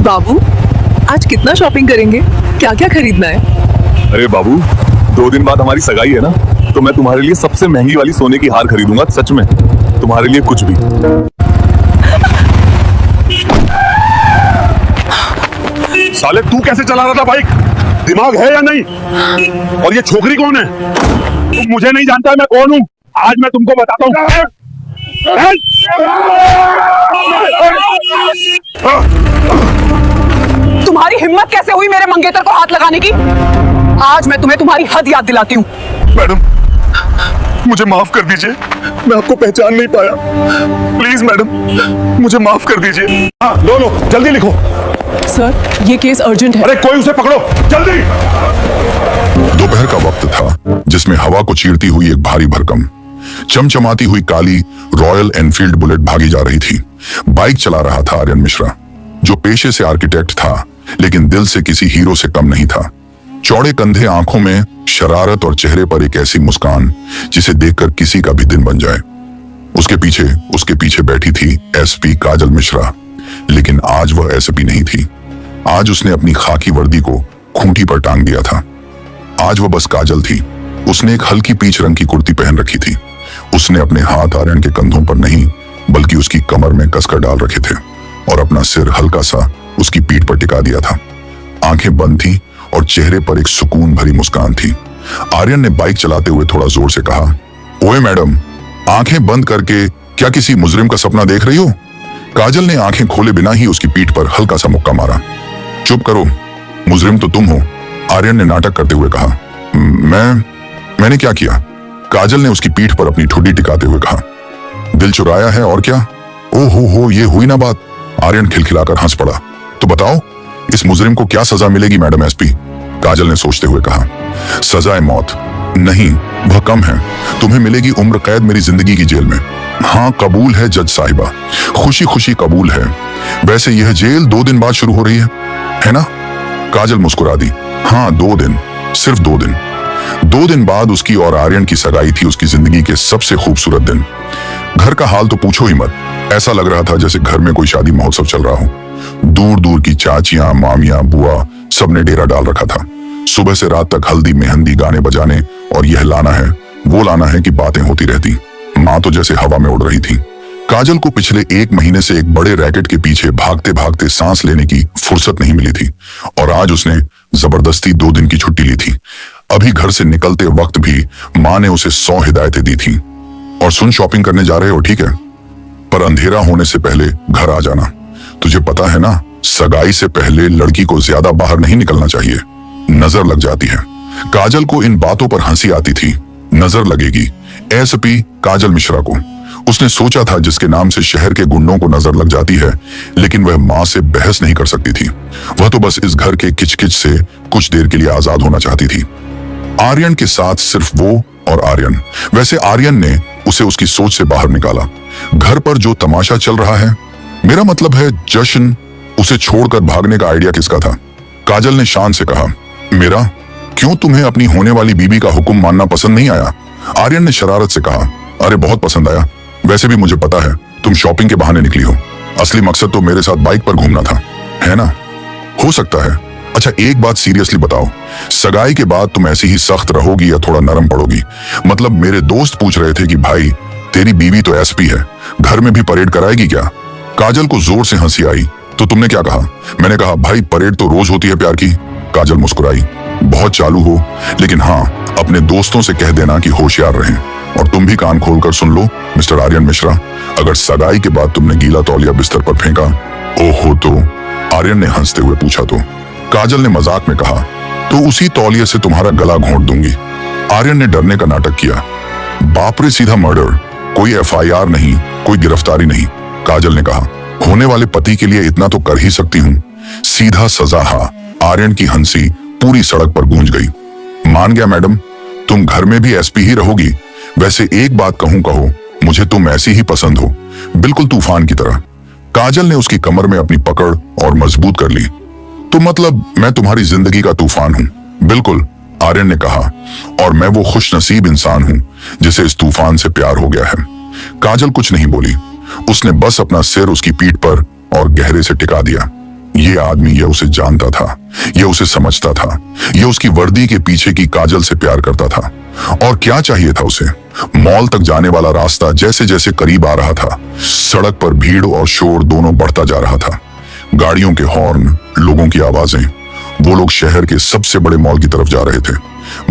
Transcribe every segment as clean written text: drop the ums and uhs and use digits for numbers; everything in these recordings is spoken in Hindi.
बाबू, आज कितना शॉपिंग करेंगे? क्या क्या खरीदना है? अरे बाबू, 2 दिन बाद हमारी सगाई है ना, तो मैं तुम्हारे लिए सबसे महंगी वाली सोने की हार खरीदूंगा। सच में, तुम्हारे लिए कुछ भी। साले तू कैसे चला रहा था बाइक? दिमाग है या नहीं? और ये छोकरी कौन है? तुम मुझे नहीं जानता है मैं कौन हूँ। आज मैं तुमको बताता हूँ। तुम्हारी हिम्मत कैसे हुई मेरे मंगेतर को हाथ लगाने की? आज मैं तुम्हें तुम्हारी हद याद दिलाती हूँ। मैडम, मुझे माफ कर दीजिए, मैं आपको पहचान नहीं पाया। प्लीज मैडम, मुझे माफ कर दीजिए। हाँ, लो जल्दी लिखो। सर, ये केस अर्जेंट है। अरे कोई उसे पकड़ो जल्दी। दोपहर का वक्त था जिसमें हवा को चीरती हुई एक भारी भरकम चमचमाती हुई काली रॉयल एनफील्ड बुलेट भागी जा रही थी। बाइक चला रहा था आर्यन मिश्रा, जो पेशे से आर्किटेक्ट था लेकिन दिल से किसी हीरो से कम नहीं था। चौड़े कंधे, आंखों में शरारत और चेहरे पर एक ऐसी मुस्कान जिसे देखकर किसी का भी दिन बन जाए। उसके पीछे बैठी थी एसपी काजल मिश्रा, लेकिन आज वह एसपी नहीं थी। आज उसने अपनी खाकी वर्दी को खूंटी पर टांग दिया था। आज वह बस काजल थी। उसने एक हल्की पीच रंग की कुर्ती पहन रखी थी। उसने अपने हाथ आर्यन के कंधों पर नहीं बल्कि उसकी कमर में कसकर डाल रखे थे और अपना सिर हल्का सा उसकी पीठ पर टिका दिया था। आंखें बंद थी और चेहरे पर एक सुकून भरी मुस्कान थी। आर्यन ने बाइक चलाते हुए थोड़ा जोर से कहा, ओए मैडम, आंखें बंद करके क्या किसी मुजरिम का सपना देख रही हो? काजल ने आंखें खोले बिना ही उसकी पीठ पर हल्का सा मुक्का मारा। चुप करो, मुजरिम तो तुम हो, आर्यन ने नाटक करते हुए कहा। मैंने क्या किया? काजल ने उसकी पीठ पर अपनी ठुड्डी टिकाते हुए कहा। दिल चुराया है और क्या? हो, ये हुई ना बात। आर्यन खिलखिलाकर हंस पड़ा। तो बताओ, इस मुजरिम को क्या सजा मिलेगी मैडम एसपी? काजल ने सोचते हुए कहा। सजाए मौत नहीं, वह कम है। तुम्हें मिलेगी उम्र कैद मेरी जिंदगी की जेल में। हाँ, कबूल है जज साहिबा, खुशी खुशी कबूल है। वैसे यह जेल 2 दिन बाद शुरू हो रही है ना? काजल मुस्कुरा दी। हाँ, 2 दिन, सिर्फ 2 दिन। 2 दिन बाद उसकी और आर्यन की सगाई थी, उसकी जिंदगी के सबसे खूबसूरत दिन। घर का हाल तो पूछो ही मत। ऐसा लग रहा था जैसे घर में कोई शादी महोत्सव चल रहा हो। दूर दूर की चाचियां, मामियां, बुआ सबने डेरा डाल रखा था। सुबह से रात तक हल्दी, मेहंदी, गाने बजाने और यह लाना है वो लाना है कि बातें होती रहती। माँ तो जैसे हवा में उड़ रही थी। काजल को पिछले 1 महीने से एक बड़े रैकेट के पीछे भागते भागते सांस लेने की फुर्सत नहीं मिली थी और आज उसने जबरदस्ती 2 दिन की छुट्टी ली थी। अभी घर से निकलते वक्त भी माँ ने उसे 100 हिदायतें दी थी। और सुन, शॉपिंग करने जा रहे हो ठीक है, पर अंधेरा होने से पहले घर आ जाना। तुझे पता है ना, सगाई से पहले लड़की को ज्यादा बाहर नहीं निकलना चाहिए, नजर लग जाती है। काजल को इन बातों पर हंसी आती थी। नजर लगेगी एसपी काजल मिश्रा को। उसने सोचा था जिसके नाम से शहर के गुंडों को नजर लग जाती है, लेकिन वह माँ से बहस नहीं कर सकती थी। वह तो बस इस घर के किचकिच से कुछ देर के लिए आजाद होना चाहती थी। आर्यन के साथ सिर्फ वो और आर्यन। वैसे आर्यन ने उसे उसकी सोच से बाहर निकाला। घर पर जो तमाशा चल रहा है, मेरा मतलब है जश्न, उसे छोड़कर भागने का आइडिया किसका था? काजल ने शान से कहा। मेरा? क्यों, तुम्हें अपनी होने वाली बीबी का हुक्म मानना पसंद नहीं आया? आर्यन ने शरारत से कहा। अरे बहुत पसंद आया। वैसे भी मुझे पता है तुम शॉपिंग के बहाने निकली हो। असली मकसद तो मेरे साथ बाइक पर घूमना था, है ना? हो सकता है। अच्छा, एक बात सीरियसली बताओ, सगाई के बाद तुम ऐसी ही सख्त रहोगी या थोड़ा नरम पड़ोगी? मतलब मेरे दोस्त पूछ रहे थे कि भाई तेरी बीवी तो एसपी है, घर में भी परेड कराएगी क्या? काजल को जोर से हंसी आई। तो तुमने क्या कहा? मैंने कहा भाई परेड तो रोज होती है प्यार की। काजल मुस्कुराई। बहुत चालू हो, लेकिन हाँ, अपने दोस्तों से कह देना कि होशियार रहें। और तुम भी कान खोलकर सुन लो मिस्टर आर्यन मिश्रा, अगर सगाई के बाद तुमने गीला तौलिया बिस्तर पर फेंका, ओहो, तो आर्यन ने हंसते हुए पूछा। तो काजल ने मजाक में कहा, तो उसी तौलिए से तुम्हारा गला घोंट दूंगी। आर्यन ने डरने का नाटक किया। बाप रे, सीधा मर्डर, कोई एफआईआर नहीं, कोई गिरफ्तारी नहीं। काजल ने कहा, होने वाले पति के लिए इतना तो कर ही सकती हूँ, सीधा सजा। हाँ, आर्यन की हंसी पूरी सड़क पर गूंज गई। मान गया मैडम, तुम घर में भी एसपी ही रहोगी। वैसे एक बात कहूं, कहो, मुझे तुम ऐसी ही पसंद हो, बिल्कुल तूफान की तरह। काजल ने उसकी कमर में अपनी पकड़ और मजबूत कर ली। तो मतलब मैं तुम्हारी जिंदगी का तूफान हूं? बिल्कुल, आर्यन ने कहा, और मैं वो खुशनसीब इंसान हूं जिसे इस तूफान से प्यार हो गया है। काजल कुछ नहीं बोली। उसने बस अपना सिर उसकी पीठ पर और गहरे से टिका दिया। ये आदमी यह उसे जानता था, यह उसे समझता था, यह उसकी वर्दी के पीछे की काजल से प्यार करता था। और क्या चाहिए था उसे? मॉल तक जाने वाला रास्ता जैसे जैसे करीब आ रहा था, सड़क पर भीड़ और शोर दोनों बढ़ता जा रहा था। गाड़ियों के हॉर्न, लोगों की आवाजें। वो लोग शहर के सबसे बड़े मॉल की तरफ जा रहे थे।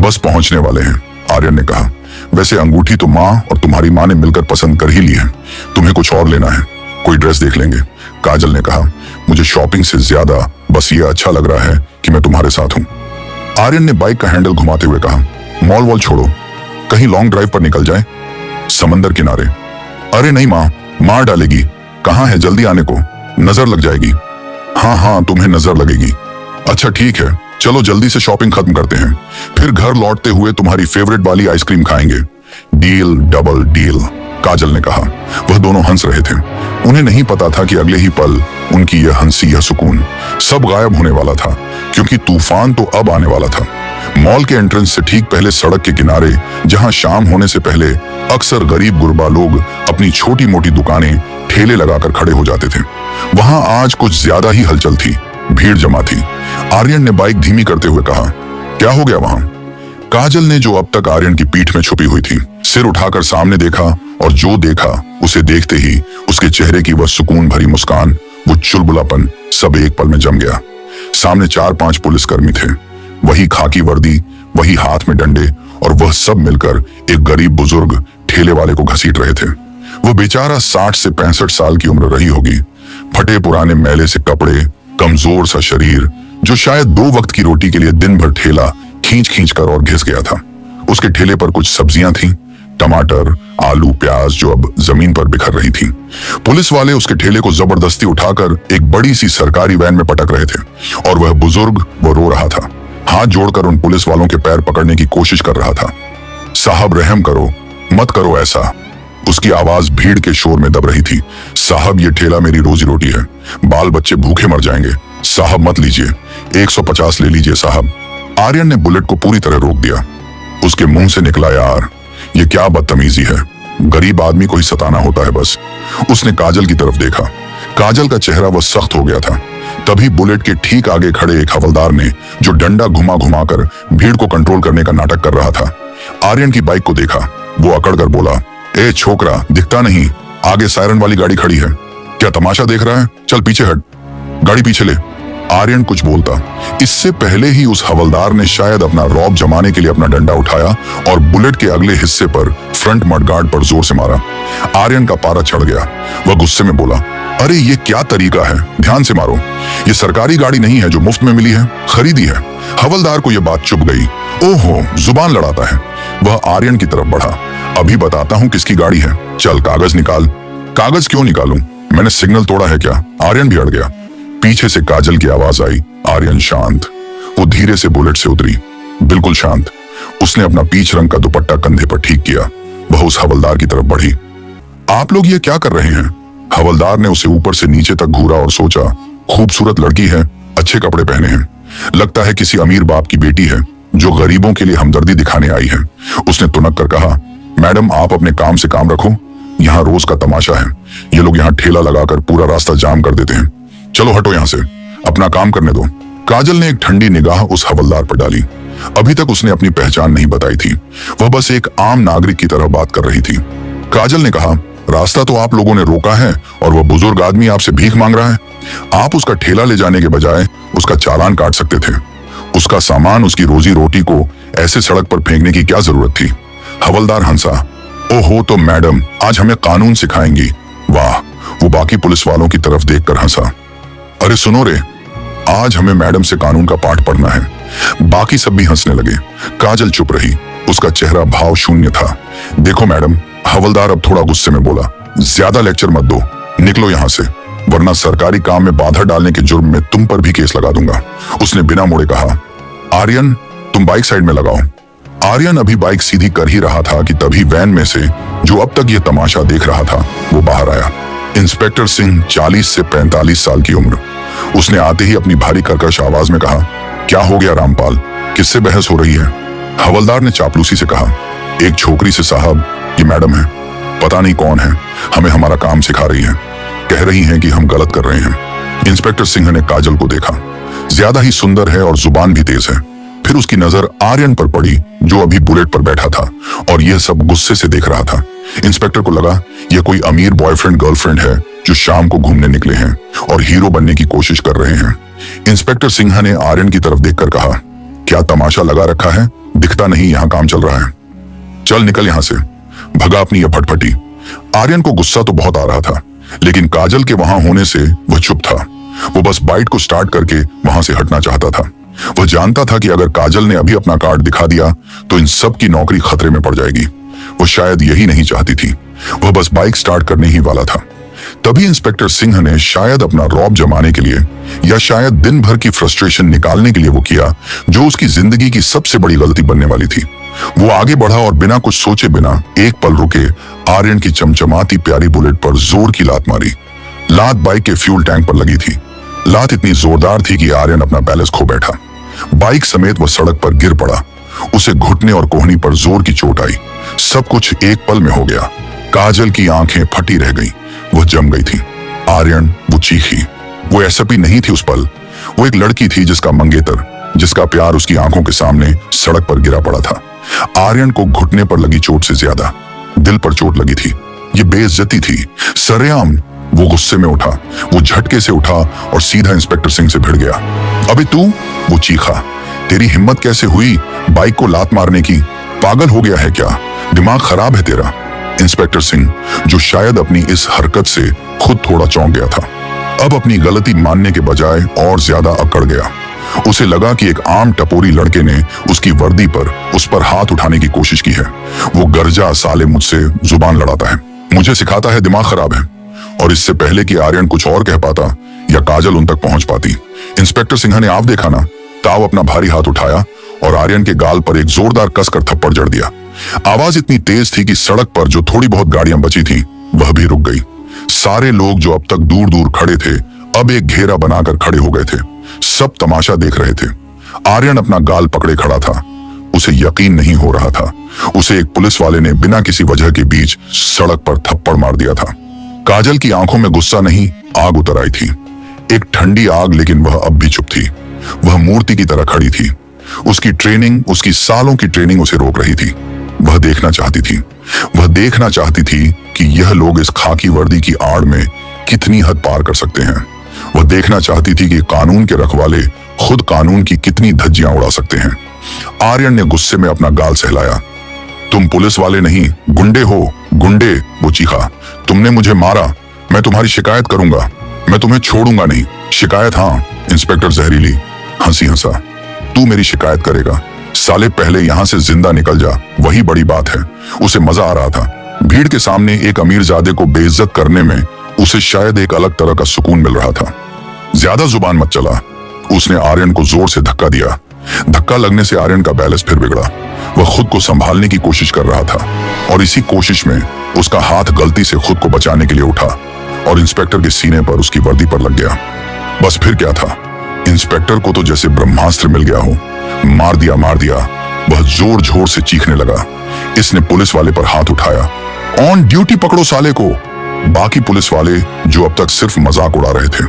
बस पहुंचने वाले हैं, आर्यन ने कहा। वैसे अंगूठी तो माँ और तुम्हारी माँ ने मिलकर पसंद कर ही ली है, तुम्हें कुछ और लेना है? कोई ड्रेस देख लेंगे, काजल ने कहा। मुझे शॉपिंग से ज्यादा बस ये अच्छा लग रहा है कि मैं तुम्हारे साथ हूँ। आर्यन ने बाइक का हैंडल घुमाते हुए कहा, मॉल वॉल छोड़ो, कहीं लॉन्ग ड्राइव पर निकल जाए, समंदर किनारे। अरे नहीं माँ, मार डालेगी। कहाँ है? जल्दी आने को, नजर लग जाएगी। हाँ हाँ, तुम्हें नजर लगेगी। अच्छा ठीक है, चलो जल्दी से शॉपिंग खत्म करते हैं, फिर घर लौटते हुए तुम्हारी फेवरेट वाली आइसक्रीम खाएंगे। डील डबल डील, काजल ने कहा। वह दोनों हंस रहे थे। उन्हें नहीं पता था कि अगले ही पल उनकी यह हंसी, यह सुकून सब गायब होने वाला था, क्योंकि तूफान तो अब आने वाला था। मॉल के एंट्रेंस से ठीक पहले सड़क के किनारे, जहां शाम होने से पहले अक्सर गरीब गुरबा लोग अपनी छोटी मोटी दुकानें, ठेले लगाकर खड़े हो जाते थे, वहां आज कुछ ज्यादा ही हलचल थी, भीड़ जमा थी। आर्यन ने बाइक धीमी करते हुए कहा, क्या हो गया वहां? काजल ने, जो अब तक आर्यन की पीठ में छुपी हुई थी, सिर उठाकर सामने देखा और जो देखा उसे देखते ही उसके चेहरे की वह सुकून भरी मुस्कान, वो चुलबुलापन सब एक पल में जम गया। सामने 4-5 पुलिसकर्मी थे, वही खाकी वर्दी, वही हाथ में डंडे, और वह सब मिलकर एक गरीब बुजुर्ग ठेले वाले को घसीट रहे थे। वो बेचारा 60 से 65 साल की उम्र रही होगी, फटे पुराने मैले से कपड़े, कमजोर सा शरीर, जो शायद 2 वक्त की रोटी के लिए दिन भर ठेला खींच खींच कर और घिस गया था। उसके ठेले पर कुछ सब्जियां थीं, टमाटर, आलू, प्याज, जो अब जमीन पर बिखर रही थीं। पुलिस वाले उसके ठेले को जबरदस्ती उठाकर एक बड़ी सी सरकारी वैन में पटक रहे थे, और वह बुजुर्ग वो रो रहा था, हाथ जोड़कर उन पुलिस वालों के पैर पकड़ने की कोशिश कर रहा था। साहब रहम करो, मत करो ऐसा। उसकी आवाज भीड़ के शोर में दब रही थी। साहब, ये ठेला मेरी रोजी रोटी है, बाल बच्चे भूखे मर जाएंगे। साहब मत लीजिए, 150 ले लीजिए साहब। आर्यन ने बुलेट को पूरी तरह रोक दिया। उसके मुंह से निकला, यार ये क्या बदतमीजी है, गरीब आदमी को ही सताना होता है बस। उसने काजल की तरफ देखा। काजल का चेहरा वह सख्त हो गया था। तभी बुलेट के ठीक आगे खड़े एक हवलदार ने, जो डंडा घुमा घुमाकर भीड़ को कंट्रोल करने का नाटक कर रहा था, आर्यन की बाइक को देखा। वो अकड़कर बोला, ए छोकरा, दिखता नहीं, आगे सायरन वाली गाड़ी खड़ी है, क्या तमाशा देख रहा है? चल पीछे हट, गाड़ी पीछे ले। आर्यन कुछ बोलता, इससे पहले ही उस हवलदार ने शायद अपना रौब जमाने के लिए अपना डंडा उठाया और बुलेट के अगले हिस्से पर, फ्रंट मडगार्ड पर जोर से मारा। आर्यन का पारा चढ़ गया। वह गुस्से में बोला, अरे ये क्या तरीका है, ध्यान से मारो, ये सरकारी गाड़ी नहीं है जो मुफ्त में मिली है, खरीदी है। हवलदार को यह बात चुभ गई। ओहो, जुबान लड़ाता है। वह आर्यन की तरफ बढ़ा, अभी बताता हूँ किसकी गाड़ी है, चल कागज निकाल। कागज क्यों निकालूं, मैंने सिग्नल तोड़ा है क्या? आर्यन भी अड़ गया। पीछे से काजल की आवाज आई, आर्यन शांत। वो धीरे से बुलेट से उतरी, बिल्कुल शांत। उसने अपना पीच रंग का दुपट्टा कंधे पर ठीक किया। वह उस हवलदार की तरफ बढ़ी। आप लोग ये क्या कर रहे हैं? हवलदार ने उसे ऊपर से नीचे तक घूरा और सोचा, खूबसूरत लड़की है, अच्छे कपड़े पहने हैं, लगता है किसी अमीर बाप की बेटी है जो गरीबों के लिए हमदर्दी दिखाने आई है। उसने तुनक कर कहा, मैडम आप अपने काम से काम रखो, यहाँ रोज का तमाशा है, ये लोग यहाँ ठेला लगाकर पूरा रास्ता जाम कर देते हैं, चलो हटो यहाँ से, अपना काम करने दो। काजल ने एक ठंडी निगाह उस हवलदार पर डाली। अभी तक उसने अपनी पहचान नहीं बताई थी, वह बस एक आम नागरिक की तरह बात कर रही थी। काजल ने कहा, रास्ता तो आप लोगों ने रोका है और वह बुजुर्ग आदमी आपसे भीख मांग रहा है। आप उसका ठेला ले जाने के बजाय उसका चालान काट सकते थे। उसका सामान, उसकी रोजी रोटी को ऐसे सड़क पर फेंकने की क्या जरूरत थी? हवलदार हंसा, ओहो तो मैडम आज हमें कानून सिखाएंगी। वाह, वो बाकी पुलिस वालों की तरफ देखकर हंसा। अरे सुनो रे, आज हमें मैडम से कानून का पाठ पढ़ना है। बाकी सब भी हंसने लगे। काजल चुप रही, उसका चेहरा भाव शून्य था। देखो मैडम, हवलदार अब थोड़ा गुस्से में बोला, ज्यादा लेक्चर मत दो, निकलो यहाँ से, वरना सरकारी काम में बाधा डालने के जुर्म में तुम पर भी केस लगा दूंगा। उसने बिना मुड़े कहा, आर्यन तुम बाइक साइड में लगाओ। आर्यन अभी बाइक सीधी कर ही रहा था कि तभी वैन में से, जो अब तक ये तमाशा देख रहा था, वो बाहर आया। इंस्पेक्टर सिंह, 40 से 45 साल की उम्र। उसने आते ही अपनी भारी कर्कश आवाज में कहा, क्या हो गया रामपाल, किससे बहस हो रही है? हवलदार ने चापलूसी से कहा, एक छोकरी से साहब, ये मैडम है, पता नहीं कौन है, हमें हमारा काम सिखा रही है, कह रही हैं कि हम गलत कर रहे हैं। इंस्पेक्टर सिंह ने काजल को देखा। ज्यादा ही सुंदर है और जुबान भी तेज है। फिर उसकी नजर आर्यन पर पड़ी, जो अभी बुलेट पर बैठा था और यह सब गुस्से से देख रहा था। इंस्पेक्टर को लगा यह कोई अमीर बॉयफ्रेंड गर्लफ्रेंड है जो शाम को घूमने निकले हैं और हीरो बनने की कोशिश कर रहे हैं। इंस्पेक्टर सिंह ने आर्यन की तरफ देखकर कहा, क्या तमाशा लगा रखा है? दिखता नहीं यहाँ काम चल रहा है। चल निकल यहाँ से, भगा अपनी यह फटफटी। आर्यन को गुस्सा तो बहुत आ रहा था, लेकिन काजल के वहां होने से वह चुप था। वो बस बाइक को स्टार्ट करके वहां से हटना चाहता था। वह जानता था कि अगर काजल ने अभी अपना कार्ड दिखा दिया तो इन सब की नौकरी खतरे में पड़ जाएगी। वो शायद यही नहीं चाहती थी। वह बस बाइक स्टार्ट करने ही वाला था। तभी इंस्पेक्टर सिंह ने शायद अपना रौब जमाने के लिए या शायद दिन भर की फ्रस्ट्रेशन निकालने के लिए वो किया जो उसकी जिंदगी की सबसे बड़ी गलती बनने वाली थी। वो आगे बढ़ा और बिना कुछ सोचे बिना एक पल रुके आर्यन की चमचमाती प्यारी बुलेट पर जोर की लात मारी। लात बाइक के फ्यूल टैंक पर लगी थी। लात इतनी जोरदार थी कि आर्यन अपना बैलेंस खो बैठा। बाइक समेत वह सड़क पर गिर पड़ा। उसे घुटने और कोहनी पर जोर की चोट आई। सब कुछ एक पल में हो गया। काजल की आंखें फटी रह गईं। वह जम गई थी। आर्यन, वो चीखी। वो एसपी नहीं थी उस पल। वो एक लड़की थी जिसका मंगेतर, जिसका प्यार उसकी आंखों के सामने सड़क पर गिरा पड़ा था। आर्यन को घुटने पर लगी चोट से ज्यादा दिल पर चोट लगी थी। ये बेइज्जती थी, सरेआम। वो गुस्से में उठा। वो झटके से उठा और सीधा इंस्पेक्टर सिंह से भिड़ गया। अबे तू, वो चीखा, तेरी हिम्मत कैसे हुई बाइक को लात मारने की? पागल हो गया है क्या? दिमाग खराब है तेरा? इंस्पेक्टर सिंह, जो शायद अपनी इस हरकत से खुद थोड़ा चौंक गया था, अब अपनी गलती मानने के बजाय और ज्यादा अकड़ गया। उसे लगा कि एक आम टपोरी लड़के ने उसकी वर्दी पर उस पर हाथ उठाने की कोशिश की है। वो गर्जा, साले मुझसे जुबान लड़ाता है, मुझे सिखाता है, दिमाग खराब है। और इससे पहले कि आर्यन कुछ और कह पाता या काजल उन तक पहुंच पाती, इंस्पेक्टर सिंह ने आप देखा ना, ताव अपना भारी हाथ उठाया और आर्यन के गाल पर एक जोरदार कसकर थप्पड़ जड़ दिया। आवाज इतनी तेज थी कि सड़क पर जो थोड़ी बहुत गाड़ियां बची थीं, वह भी रुक गई। सारे लोग जो अब तक दूर दूर खड़े थे, अब एक घेरा बनाकर खड़े हो गए थे। सब तमाशा देख रहे थे। आर्यन अपना गाल पकड़े खड़ा था। उसे यकीन नहीं हो रहा था। उसे एक पुलिस वाले ने बिना किसी वजह के बीच सड़क पर थप्पड़ मार दिया था। काजल की आंखों में गुस्सा नहीं, आग उतर आई थी। एक ठंडी आग, लेकिन वह अब भी चुप थी। वह मूर्ति की तरह खड़ी थी। उसकी ट्रेनिंग, उसकी सालों की ट्रेनिंग उसे रोक रही थी। वह देखना चाहती थी। वह देखना चाहती थी कि यह लोग इस खाकी वर्दी की आड़ में कितनी हद पार कर सकते हैं। वह देखना चाहती थी कि कानून के रखवाले खुद कानून की कितनी धज्जियां उड़ा सकते हैं। आर्यन ने गुस्से में अपना गाल सहलाया। तुम पुलिस वाले नहीं, गुंडे हो, गुंडे, वो चीखा। तुमने मुझे मारा, मैं तुम्हारी शिकायत करूंगा, मैं तुम्हें छोड़ूंगा नहीं। शिकायत? हाँ। इंस्पेक्टर जहरीली हंसी हंसा। तू मेरी शिकायत करेगा? साले पहले यहां से जिंदा निकल जा, वही बड़ी बात है। उसे मजा आ रहा था। भीड़ के सामने एक अमीरजादे को बेइज्जत करने में उसे शायद एक अलग तरह का सुकून मिल रहा था। ज्यादा जुबान मत चला। उसने आर्यन को जोर से धक्का दिया। धक्का लगने से आर्यन का बैलेंस फिर बिगड़ा। वह खुद को संभालने की कोशिश कर रहा था और इसी कोशिश में उसका हाथ गलती से खुद को बचाने के लिए उठा और इंस्पेक्टर के सीने पर, उसकी वर्दी पर लग गया। बस फिर क्या था, इंस्पेक्टर को तो जैसे ब्रह्मास्त्र मिल गया हो। मार दिया, मार दिया। वह जोर जोर से चीखने लगा। इसने पुलिस वाले पर हाथ उठाया। ऑन ड्यूटी पकड़ो साले को। बाकी पुलिस वाले, जो अब तक सिर्फ मजाक उड़ा रहे थे,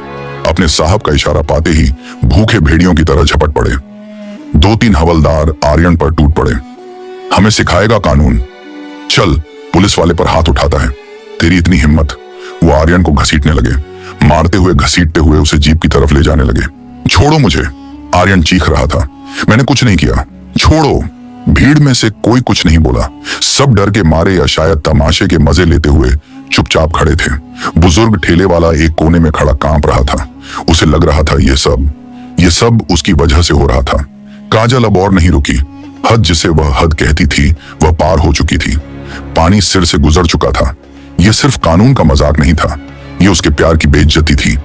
अपने साहब का इशारा पाते ही भूखे भेड़ियों की तरह झपट पड़े। 2-3 हवलदार आर्यन पर टूट पड़े। हमें सिखाएगा कानून? चल, पुलिस वाले पर हाथ उठाता है, तेरी इतनी हिम्मत। वो आर्यन को घसीटने लगे, मारते हुए घसीटते हुए उसे जीप की तरफ ले जाने लगे। छोड़ो मुझे, आर्यन चीख रहा था। मैंने कुछ नहीं किया, छोड़ो। भीड़ में से कोई कुछ नहीं बोला। सब डर के मारे या शायद तमाशे के मजे लेते हुए चुपचाप खड़े थे। बुजुर्ग ठेले वाला एक कोने में खड़ा कांप रहा था। उसे लग रहा था ये सब उसकी वजह से हो रहा था। काजल अब और नहीं रुकी। हद जिसे वह हद कहती थी, वह पार हो चुकी थी। पानी सिर से गुजर चुका था। यह सिर्फ कानून का मजाक नहीं था, यह उसके प्यार की बेइज्जती थी।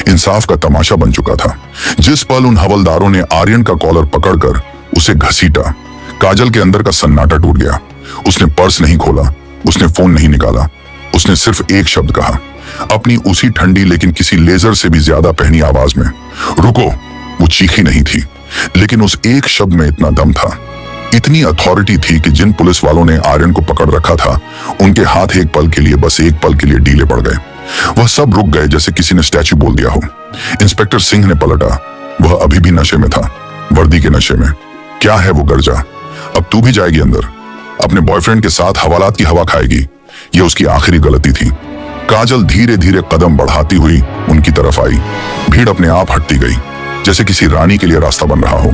इंसाफ का तमाशा बन चुका था। जिस पल उन हवलदारों ने आर्यन का कॉलर पकड़कर उसे घसीटा, काजल के अंदर का सन्नाटा टूट गया। उसने पर्स नहीं खोला, उसने फोन नहीं निकाला। उसने सिर्फ एक शब्द कहा, अपनी उसी ठंडी लेकिन किसी लेजर से भी ज्यादा पहनी आवाज में, रुको। वो चीखी नहीं थी, लेकिन उस एक शब्द में इतना दम था, इतनी अथॉरिटी थी कि जिन पुलिस वालों ने आर्यन को पकड़ रखा था, उनके हाथ एक पल के लिए, बस एक पल के लिए ढीले पड़ गए। वह सब रुक गए जैसे किसी ने स्टैचू बोल दिया हो। इंस्पेक्टर सिंह ने पलटा। वह अभी भी नशे में था, वर्दी के नशे में। क्या है वो गर्जा? अब तू भी जाएगी अंदर, अपने बॉयफ्रेंड के साथ हवालात की हवा खाएगी। यह उसकी आखिरी गलती थी। काजल धीरे धीरे कदम बढ़ाती हुई उनकी तरफ आई। भीड़ अपने आप हटती गई, जैसे किसी रानी के लिए रास्ता बन रहा हो।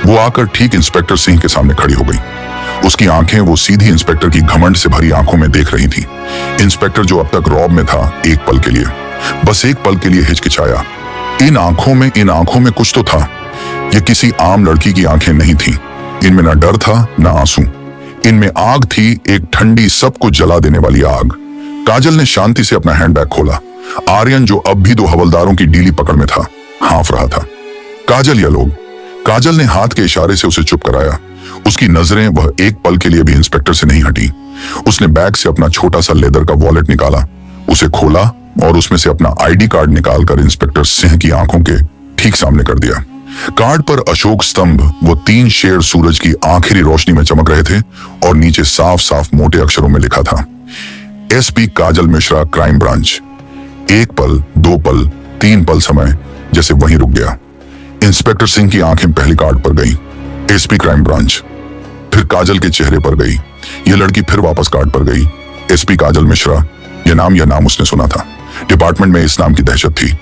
वो आकर ठीक इंस्पेक्टर सिंह के सामने खड़ी हो गई। उसकी आंखें वो सीधी इंस्पेक्टर की घमंड से भरी आंखों में देख रही थी। इंस्पेक्टर जो अब तक रौब में था, एक पल के लिए, बस एक पल के लिए हिचकिचाया। इन आंखों में कुछ तो था। ये किसी आम लड़की की आंखें नहीं थी। इनमें ना डर था ना आंसू। इनमें आग थी, एक ठंडी सब कुछ जला देने वाली आग। काजल ने शांति से अपना हैंडबैग खोला। आर्यन, जो अब भी 2 हवलदारों की डीली पकड़ में था, हाँफ रहा था। काजल, या लोग। काजल ने हाथ के इशारे से उसे चुप कराया। उसकी नजरें वह एक पल के लिए भी इंस्पेक्टर से नहीं हटी। उसने बैग से अपना छोटा सा लेदर का वॉलेट निकाला, उसे खोला और उसमें से अपना आईडी कार्ड निकालकर इंस्पेक्टर सिंह की आंखों के ठीक सामने कर दिया। कार्ड पर अशोक स्तंभ, वो 3 शेर सूरज की आखिरी रोशनी में चमक रहे थे और नीचे साफ साफ मोटे अक्षरों में लिखा था, एसपी काजल मिश्रा, क्राइम ब्रांच। 1 पल, 2 पल, 3 पल समय जैसे वहीं रुक गया। इंस्पेक्टर सिंह की आंखें पहली कार्ड पर गईं, एसपी क्राइम ब्रांच। फिर काजल के चेहरे पर गई। यह लड़की फिर वापस कार्ड पर गई, एसपी काजल मिश्रा। यह नाम उसने सुना था। डिपार्टमेंट में इस नाम की दहशत थी।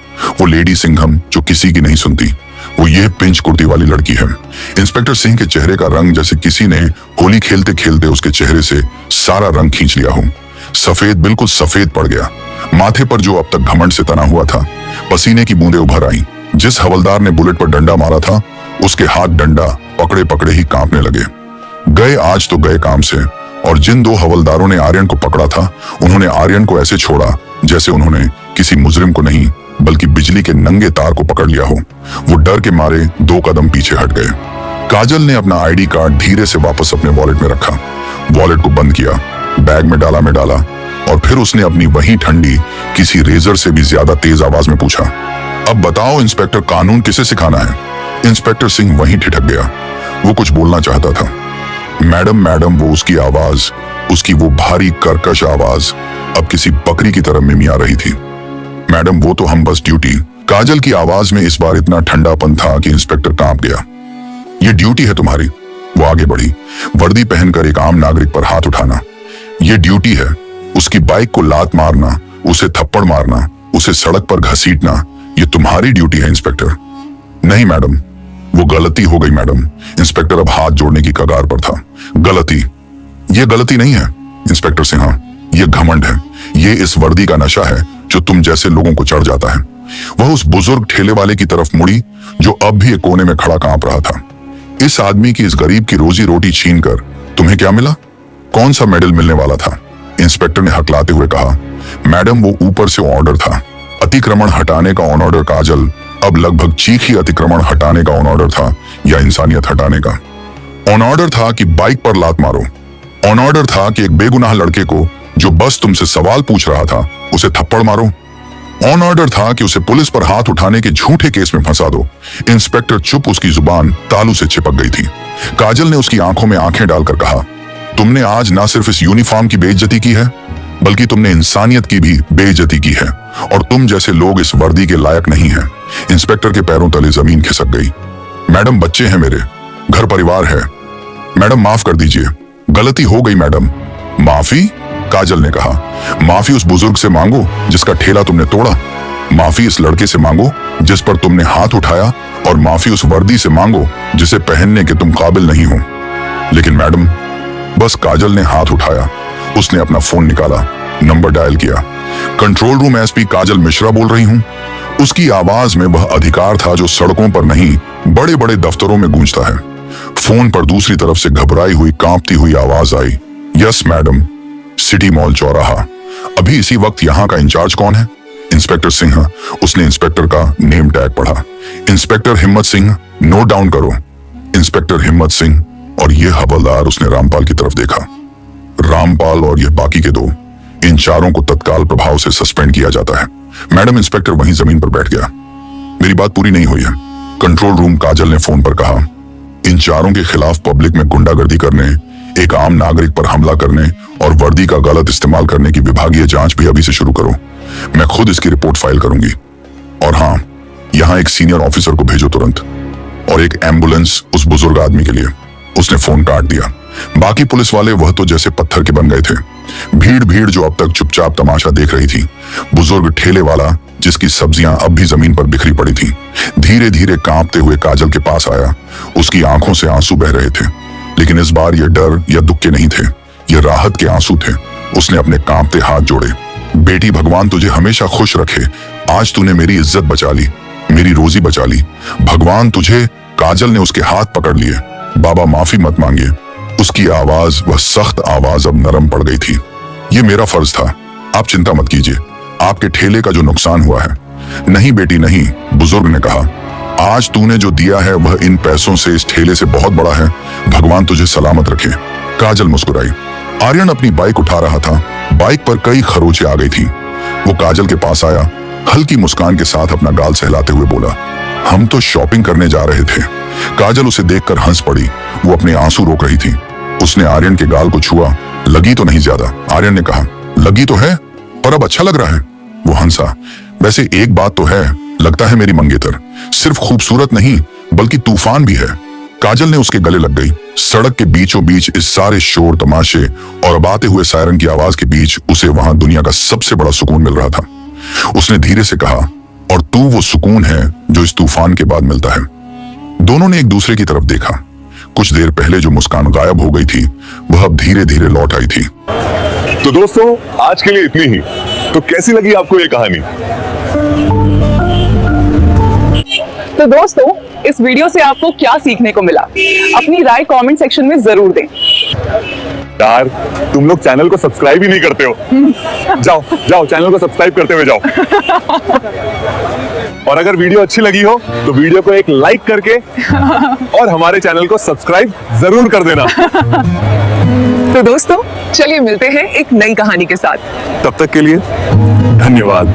वो लेडी सिंघम जो किसी की नहीं सुनती, वो ये पिंच कुर्ती वाली लड़की है। इंस्पेक्टर सिंह के चेहरे का रंग जैसे किसी ने होली खेलते खेलते उसके चेहरे से सारा रंग खींच लिया हो। सफेद, बिल्कुल सफेद पड़ गया। माथे पर जो अब तक घमंड से तना हुआ था, पसीने की बूंदें उभर आईं। जिस हवलदार ने बुलेट पर डंडा मारा था, उसके हाथ डंडा पकड़े पकड़े ही कांपने लगे। गए आज तो गए काम से। और जिन 2 हवलदारों ने आर्यन को पकड़ा था, उन्होंने आर्यन को ऐसे छोड़ा जैसे उन्होंने किसी मुजरिम को नहीं, बल्कि बिजली के नंगे तार को पकड़ लिया हो। वो डर के मारे 2 कदम पीछे हट गए। काजल ने अपना आईडी कार्ड धीरे से वापस अपने वॉलेट में रखा, वॉलेट को बंद किया, बैग में डाला और फिर उसने अपनी वही ठंडी, किसी रेजर से भी ज्यादा तेज आवाज में पूछा, अब बताओ इंस्पेक्टर, कानून किसे सिखाना है? इंस्पेक्टर सिंह वहीं ठिठक गया। वो कुछ बोलना चाहता था। मैडम, वो उसकी आवाज, उसकी वो भारी कर्कश आवाज अब किसी बकरी की तरह मिमिया रही थी। मैडम, वो तो हम बस ड्यूटी। काजल की आवाज में इस बार इतना ठंडापन था कि इंस्पेक्टर कांप गया। ये ड्यूटी है तुम्हारी। वो आगे बढ़ी। वर्दी पहनकर एक आम नागरिक पर हाथ उठाना, ये ड्यूटी है। उसकी बाइक को लात मारना, उसे थप्पड़ मारना, उसे सड़क पर घसीटना, ये तुम्हारी ड्यूटी है इंस्पेक्टर। नहीं मैडम, वो गलती हो गई मैडम। इंस्पेक्टर अब हाथ जोड़ने की कगार पर था। गलती? ये गलती नहीं है इंस्पेक्टर सिंह, ये घमंड है। ये इस वर्दी का नशा है जो तुम जैसे लोगों को चढ़ जाता है। वह उस बुजुर्ग ठेले वाले की तरफ मुड़ी जो अब भी एक कोने में खड़ा कांप रहा था। इस आदमी की, इस गरीब की रोजी रोटी छीनकर तुम्हें क्या मिला? कौन सा मेडल मिलने वाला था? इंस्पेक्टर ने हकलाते हुए कहा, मैडम, वो ऊपर से ऑर्डर था, अतिक्रमण हटाने का ऑन ऑर्डर। काजल, अब लगभग चीखी, अतिक्रमण हटाने का ऑन ऑर्डर था या इंसानियत हटाने का? ऑन ऑर्डर था कि बाइक पर लात मारो। ऑन ऑर्डर था कि एक बेगुनाह लड़के को जो बस तुमसे सवाल पूछ रहा था, उसे थप्पड़ मारो। ऑन ऑर्डर था कि उसे पुलिस पर हाथ उठाने के झूठे केस में फंसा दो। इंस्पेक्टर चुप, उसकी जुबान तालू से चिपक गई थी। काजल ने उसकी आंखों में आंखें डालकर कहा, तुमने आज ना सिर्फ इस यूनिफॉर्म की बेइज्जती की है, बल्कि तुमने इंसानियत की भी बेइज्जती की है, और तुम जैसे लोग इस वर्दी के लायक नहीं हैं। इंस्पेक्टर के पैरों तले जमीन खिसक गई। मैडम, बच्चे हैं मेरे, घर परिवार है। मैडम, माफ कर दीजिए, गलती हो गई मैडम। माफी? काजल ने कहा, माफी उस बुजुर्ग से मांगो जिसका ठेला तुमने तोड़ा, माफी इस लड़के से मांगो जिस पर तुमने हाथ उठाया, और माफी उस वर्दी से मांगो जिसे पहनने के तुम काबिल नहीं हो। लेकिन मैडम, बस काजल ने हाथ उठाया। उसने अपना फोन निकाला, नंबर डायल किया। कंट्रोल रूम, एसपी काजल मिश्रा बोल रही हूं। उसकी आवाज में वह अधिकार था जो सड़कों पर नहीं, बड़े बड़े दफ्तरों में गूंजता है। फोन पर दूसरी तरफ से घबराई हुई, कांपती हुई आवाज आई, यस मैडम, सिटी मॉल चौराहा। अभी इसी वक्त यहाँ का इंचार्ज कौन है? इंस्पेक्टर सिंह। उसने इंस्पेक्टर का नेम टैग पढ़ा। इंस्पेक्टर हिम्मत सिंह, नोट डाउन करो। इंस्पेक्टर हिम्मत सिंह। और यह हवलदार, उसने रामपाल की तरफ देखा। रामपाल और यह बाकी के 2, इन चारों को तत्काल प्रभाव से सस्पेंड किया जाता है। मैडम, इंस्पेक्टर वहीं जमीन पर बैठ गया। मेरी बात पूरी नहीं हुई है। कंट्रोल रूम, काजल ने फोन पर कहा, इन चारों के खिलाफ पब्लिक में गुंडागर्दी करने, एक आम नागरिक पर हमला करने और वर्दी का गलत इस्तेमाल करने की विभागीय जांच भी अभी से शुरू करो। मैं खुद इसकी रिपोर्ट फाइल करूंगी। और हाँ, यहाँ एक सीनियर ऑफिसर को भेजो तुरंत, और एक एम्बुलेंस उस बुजुर्ग आदमी के लिए। उसने फोन काट दिया। बाकी पुलिस वाले वह तो जैसे पत्थर के बन गए थे। भीड़ भीड़ जो अब तक चुपचाप तमाशा देख रही थी। बुजुर्ग ठेले वाला जिसकी सब्जियां अब भी जमीन पर बिखरी पड़ी थी, धीरे धीरे कांपते हुए काजल के पास आया। उसकी आंखों से आंसू बह रहे थे, लेकिन इस बार ये डर या दुख के नहीं थे, ये राहत के आंसू थे। उसने अपने कांपते हाथ जोड़े। बेटी, भगवान तुझे हमेशा खुश रखे। आज तूने मेरी इज्जत बचा ली, मेरी रोजी बचा ली। भगवान तुझे। काजल ने उसके हाथ पकड़ लिए। बाबा माफी मत मांगिए। उसकी आवाज, वह सख्त आवाज अब नरम पड़ गई थी। ये मेरा फर्ज था, आप चिंता मत कीजिए। आपके ठेले का जो नुकसान हुआ है। नहीं बेटी नहीं, बुजुर्ग ने कहा। आज तूने जो दिया है वह इन पैसों से इस ठेले से बहुत बड़ा है। भगवान तुझे सलामत रखे। काजल मुस्कुराई। आर्यन अपनी बाइक उठा रहा था। बाइक पर कई खरोंचे आ गई थी। वो काजल के पास आया, हल्की मुस्कान के साथ अपना गाल सहलाते हुए बोला, हम तो शॉपिंग करने जा रहे थे। काजल उसे देखकर हंस पड़ी। वो अपने आंसू रोक रही थी। उसने आर्यन के गाल को छुआ। लगी तो नहीं ज्यादा, आर्यन ने कहा। लगी तो है, पर अब अच्छा लग रहा है। वो हंसा। वैसे एक बात तो है, लगता है मेरी मंगेतर सिर्फ खूबसूरत नहीं बल्कि तूफान भी है। काजल ने उसके गले लग गई। सड़क के बीचों बीच इस सारे शोर तमाशे और अब आते हुए सायरन की आवाज के बीच उसे वहां दुनिया का सबसे बड़ा सुकून मिल रहा था। उसने धीरे से कहा, और तू वो सुकून है जो इस तूफान के बाद मिलता है। दोनों ने एक दूसरे की तरफ देखा। कुछ देर पहले जो मुस्कान गायब हो गई थी वह अब धीरे धीरे लौट आई थी। तो दोस्तों, आज के लिए इतनी ही। तो कैसी लगी आपको ये कहानी? तो दोस्तों, इस वीडियो से आपको क्या सीखने को मिला, अपनी राय कमेंट सेक्शन में जरूर दें। यार, तुम लोग चैनल को सब्सक्राइब ही नहीं करते हो। जाओ जाओ, चैनल को सब्सक्राइब करते हुए जाओ। और अगर वीडियो अच्छी लगी हो तो वीडियो को एक लाइक करके और हमारे चैनल को सब्सक्राइब जरूर कर देना। तो दोस्तों, चलिए मिलते हैं एक नई कहानी के साथ। तब तक के लिए धन्यवाद।